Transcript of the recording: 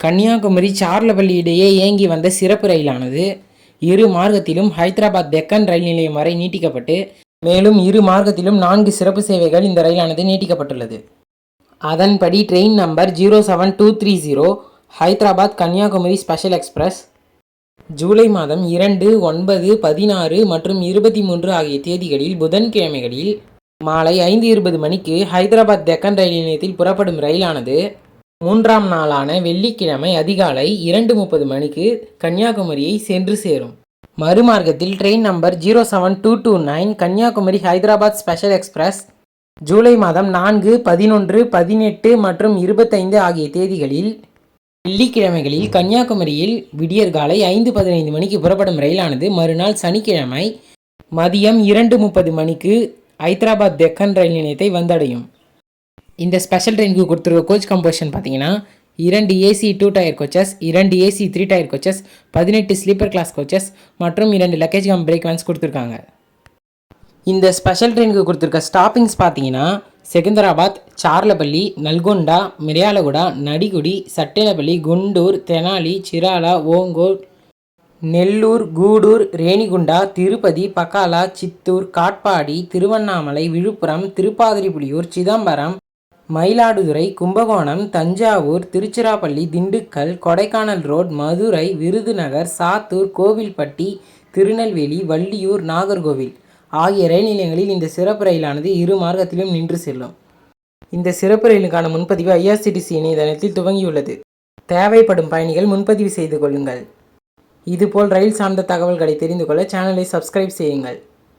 கன்னியாகுமரி சார்லப்பள்ளி இடையே இயங்கி வந்த சிறப்பு ரயிலானது இரு மார்க்கத்திலும் ஹைதராபாத் டெக்கன் ரயில் நிலையம் வரை நீட்டிக்கப்பட்டு மேலும் இரு மார்க்கத்திலும் 4 சிறப்பு சேவைகள் இந்த ரயிலானது நீட்டிக்கப்பட்டுள்ளது. அதன்படி train number 07230 Hyderabad Kanyakumari special express July மாதம் 2, 9, 16 மற்றும் 23 ஆகிய தேதிகளில் புதன்கிழமைகளில் மாலை 5:20 மணிக்கு ஹைதராபாத் டெக்கன் ரயில் நிலையத்தில் புறப்படும் ரயிலானது 3ஆம் நாளான வெள்ளிக்கிழமை அதிகாலை 2:30 மணிக்கு கன்னியாகுமரியை சென்று சேரும். மறுமார்க்கத்தில் train number 07229 Kanyakumari Hyderabad special express July மாதம் 4, 11, 18 மற்றும் 25 ஆகிய தேதிகளில் வெள்ளிக்கிழமைகளில் கன்னியாகுமரியில் விடியற்காலை 5:15 மணிக்கு புறப்படும் ரயிலானது மறுநாள் சனிக்கிழமை மதியம் 2:30 மணிக்கு ஹைதராபாத் டெக்கன் ரயில் நிலையத்தை வந்தடையும். இந்த ஸ்பெஷல் ட்ரெயினுக்கு கொடுத்துருக்க கோச் கம்போசிஷன் பார்த்தீங்கன்னா 2 AC 2 tier coaches, 2 AC 3 tier coaches, 18 sleeper class coaches மற்றும் 2 லக்கேஜ் கம் பிரேக் வேன்ஸ் கொடுத்துருக்காங்க. இந்த ஸ்பெஷல் ட்ரெயினுக்கு கொடுத்துருக்க ஸ்டாப்பிங்ஸ் பார்த்தீங்கன்னா செகந்தராபாத், சார்லப்பள்ளி, நல்கொண்டா, மிர்யாலகுடா, நடிகுடி, சட்டேலப்பள்ளி, குண்டூர், தெனாலி, சிராலா, ஓங்கோல், நெல்லூர், கூடூர், ரேணிகுண்டா, திருப்பதி, பக்காலா, சித்தூர், காட்பாடி, திருவண்ணாமலை, விழுப்புரம், திருப்பாதிரிப்புலியூர், சிதம்பரம், மயிலாடுதுறை, கும்பகோணம், தஞ்சாவூர், திருச்சிராப்பள்ளி, திண்டுக்கல், கொடைக்கானல் ரோட், மதுரை, விருதுநகர், சாத்தூர், கோவில்பட்டி, திருநெல்வேலி, வள்ளியூர், நாகர்கோவில் ஆகிய ரயில் நிலையங்களில் இந்த சிறப்பு ரயிலானது இரு மார்க்கத்திலும் நின்று செல்லும். இந்த சிறப்பு ரயிலுக்கான முன்பதிவு IRCTC இணையதளத்தில் துவங்கியுள்ளது. தேவைப்படும் பயணிகள் முன்பதிவு செய்து கொள்ளுங்கள். இதுபோல் ரயில் சார்ந்த தகவல்களை தெரிந்து கொள்ள சேனலை சப்ஸ்கிரைப் செய்யுங்கள்.